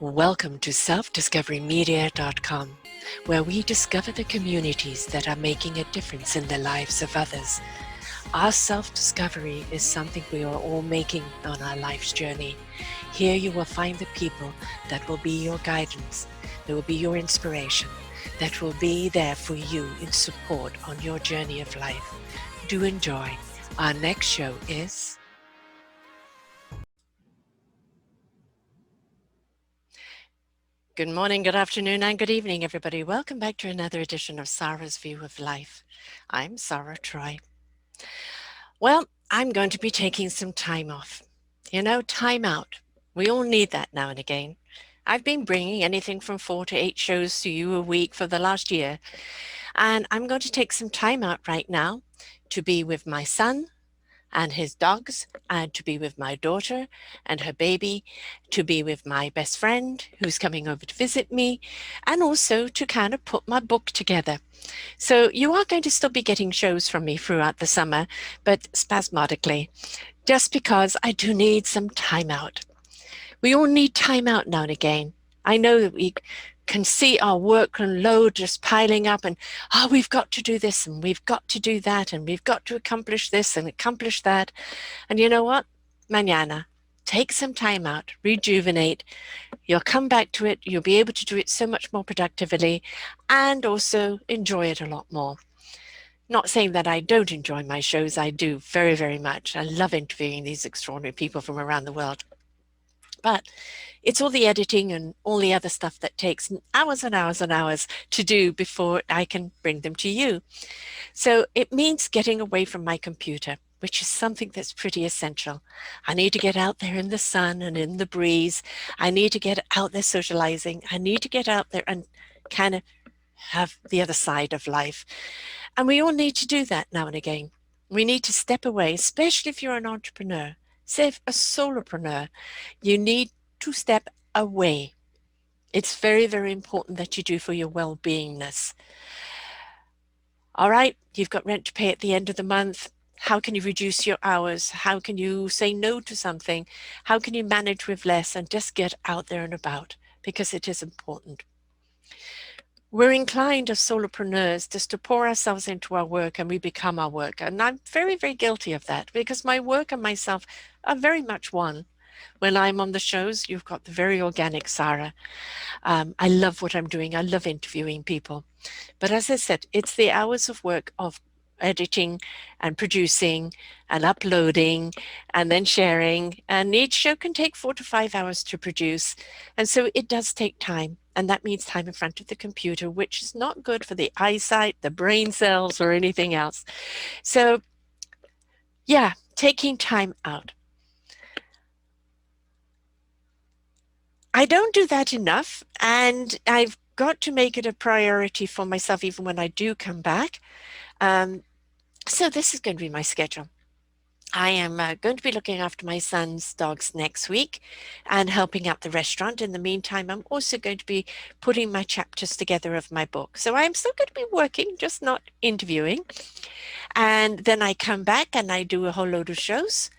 Welcome to selfdiscoverymedia.com, where we discover the communities that are making a difference in the lives of others. Our self-discovery is something we are all making on our life's journey. Here you will find the people that will be your guidance, that will be your inspiration, that will be there for you in support on your journey of life. Do enjoy. Our next show is... Good morning, good afternoon, and good evening, everybody. Welcome back to another edition of Sara's View of Life. I'm Sara Troy. Well, I'm going to be taking some time off. Time out. We all need that now and again. I've been bringing anything from 4 to 8 shows to you a week for the last year, and I'm going to take some time out right now to be with my son and his dogs, and to be with my daughter and her baby, to be with my best friend who's coming over to visit me, and also to kind of put my book together. So you are going to still be getting shows from me throughout the summer, but spasmodically, just because I do need some time out. We all need time out now and again. I know that we can see our work and load just piling up and, we've got to do this and we've got to do that and we've got to accomplish this and accomplish that. And you know what? Mañana, take some time out, rejuvenate. You'll come back to it. You'll be able to do it so much more productively and also enjoy it a lot more. Not saying that I don't enjoy my shows. I do very, very much. I love interviewing these extraordinary people from around the world. But it's all the editing and all the other stuff that takes hours and hours and hours to do before I can bring them to you. So it means getting away from my computer, which is something that's pretty essential. I need to get out there in the sun and in the breeze. I need to get out there socializing. I need to get out there and kind of have the other side of life. And we all need to do that now and again. We need to step away, especially if you're an entrepreneur. Say if a solopreneur, you need to step away. It's very, very important that you do for your well-beingness. All right, you've got rent to pay at the end of the month. How can you reduce your hours? How can you say no to something? How can you manage with less and just get out there and about? Because it is important. We're inclined as solopreneurs just to pour ourselves into our work and we become our work. And I'm very, very guilty of that because my work and myself are very much one. When I'm on the shows, you've got the very organic Sara. I love what I'm doing. I love interviewing people. But as I said, it's the hours of work of editing and producing and uploading and then sharing. And each show can take 4 to 5 hours to produce. And so it does take time. And that means time in front of the computer, which is not good for the eyesight, the brain cells, or anything else. So yeah, taking time out. I don't do that enough, and I've got to make it a priority for myself even when I do come back. So this is going to be my schedule. I am going to be looking after my son's dogs next week and helping out the restaurant. In the meantime, I'm also going to be putting my chapters together of my book. So I'm still going to be working, just not interviewing. And then I come back and I do a whole load of shows.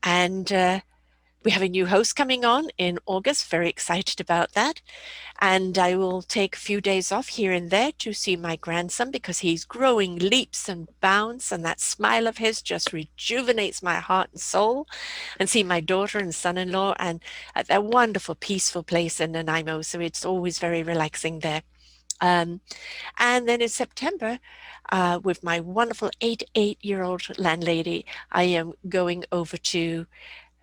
And we have a new host coming on in August. Very excited about that. And I will take a few days off here and there to see my grandson because he's growing leaps and bounds, and that smile of his just rejuvenates my heart and soul. And see my daughter and son-in-law and at a wonderful, peaceful place in Nanaimo. So it's always very relaxing there. And then in September, with my wonderful 88-year-old landlady, I am going over to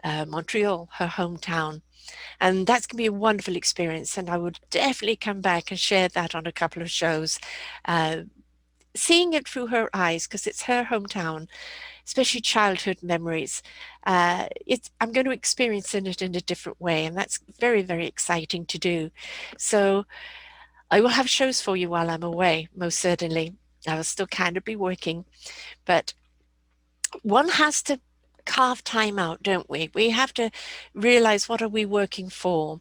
Montreal, her hometown. And that's going to be a wonderful experience. And I would definitely come back and share that on a couple of shows, seeing it through her eyes, because it's her hometown, especially childhood memories. I'm going to experience it in a different way. And that's very, very exciting to do. So I will have shows for you while I'm away, most certainly. I will still kind of be working, but one has to carve time out, don't we? We have to realize, what are we working for?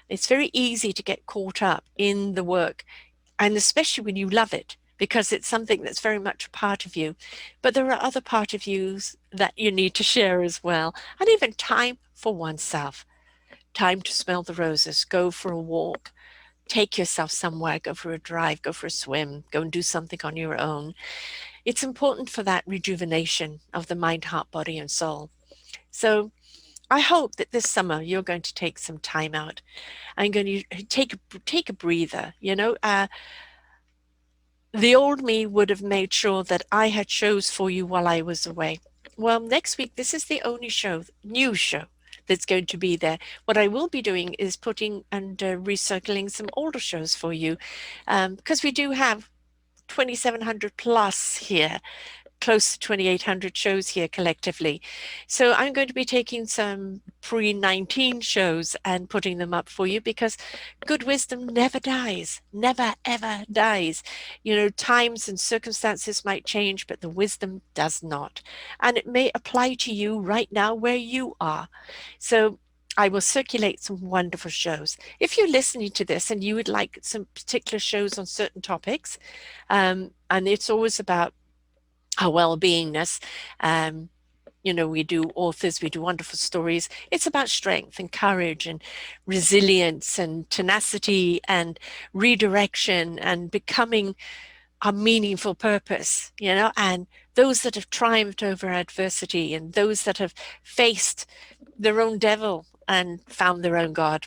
It's very easy to get caught up in the work, and especially when you love it, because it's something that's very much a part of you. But there are other part of you that you need to share as well, and even time for oneself. time to smell the roses, go for a walk, take yourself somewhere, go for a drive, go for a swim, go and do something on your own. It's important for that rejuvenation of the mind, heart, body, and soul. So I hope that this summer you're going to take some time out. I'm going to take a breather. The old me would have made sure that I had shows for you while I was away. Well, next week, this is the only new show that's going to be there. What I will be doing is putting and recircling some older shows for you, because we do have 2,700 plus here, close to 2,800 shows here collectively. So I'm going to be taking some pre-19 shows and putting them up for you, because good wisdom never dies, never ever dies. Times and circumstances might change, but the wisdom does not. And it may apply to you right now where you are. So I will circulate some wonderful shows. If you're listening to this and you would like some particular shows on certain topics, and it's always about our well-beingness. We do authors, we do wonderful stories. It's about strength and courage and resilience and tenacity and redirection and becoming a meaningful purpose, and those that have triumphed over adversity and those that have faced their own devil and found their own God.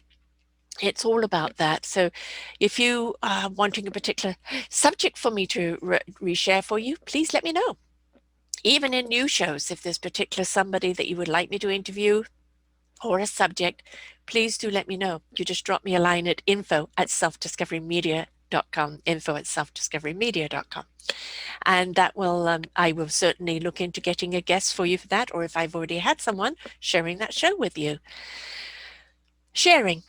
It's all about that. So if you are wanting a particular subject for me to reshare for you, please let me know. Even in new shows, if there's particular somebody that you would like me to interview or a subject, please do let me know. You just drop me a line at info@selfdiscoverymedia.com, info@selfdiscoverymedia.com. And that will, I will certainly look into getting a guest for you for that, or if I've already had someone, sharing that show with you. Sharing.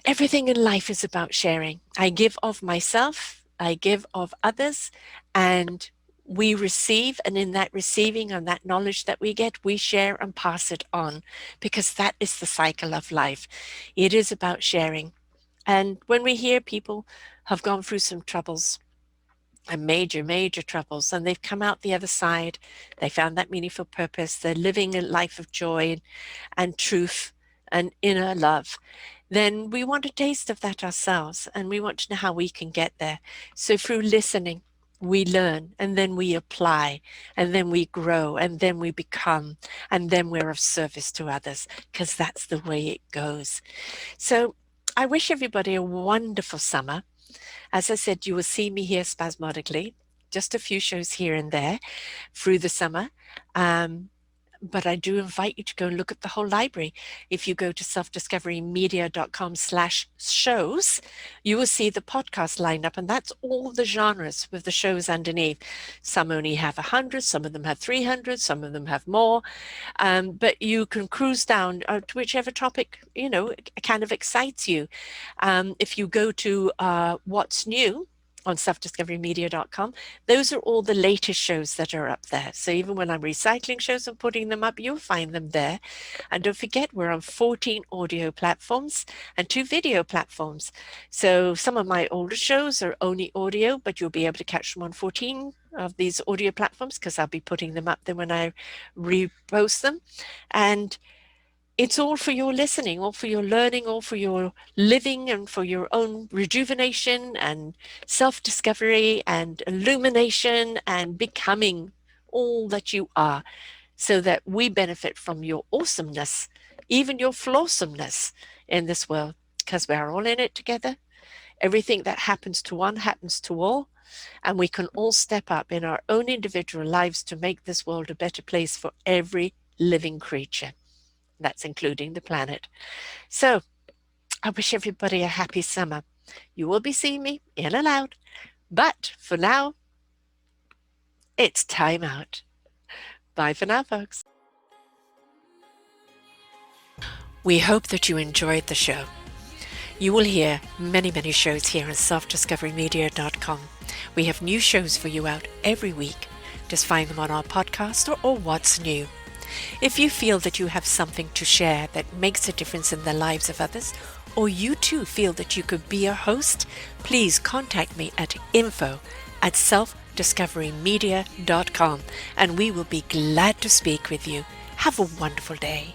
Everything in life is about sharing. I give of myself, I give of others, and we receive, and in that receiving and that knowledge that we get, we share and pass it on, because that is the cycle of life. It is about sharing. And when we hear people have gone through some troubles, and major, major troubles, and they've come out the other side, they found that meaningful purpose, they're living a life of joy and truth and inner love, then we want a taste of that ourselves, and we want to know how we can get there. So through listening, we learn, and then we apply, and then we grow, and then we become, and then we're of service to others, because that's the way it goes. So I wish everybody a wonderful summer. As I said, you will see me here spasmodically, just a few shows here and there through the summer. But I do invite you to go and look at the whole library. If you go to selfdiscoverymedia.com/shows, you will see the podcast lineup, and that's all the genres with the shows underneath. Some only have 100, some of them have 300, some of them have more. But you can cruise down to whichever topic, kind of excites you. If you go to What's New on selfdiscoverymedia.com, those are all the latest shows that are up there. So even when I'm recycling shows and putting them up, you'll find them there. And don't forget, we're on 14 audio platforms and 2 video platforms. So some of my older shows are only audio, but you'll be able to catch them on 14 of these audio platforms, because I'll be putting them up there when I repost them. And it's all for your listening, all for your learning, all for your living, and for your own rejuvenation and self-discovery and illumination and becoming all that you are, so that we benefit from your awesomeness, even your flawsomeness in this world, because we're all in it together. Everything that happens to one happens to all, and we can all step up in our own individual lives to make this world a better place for every living creature. That's including the planet. So I wish everybody a happy summer. You will be seeing me in and out. But for now, it's time out. Bye for now, folks. We hope that you enjoyed the show. You will hear many, many shows here on selfdiscoverymedia.com. We have new shows for you out every week. Just find them on our podcast or What's New. If you feel that you have something to share that makes a difference in the lives of others, or you too feel that you could be a host, please contact me at info@selfdiscoverymedia.com, and we will be glad to speak with you. Have a wonderful day.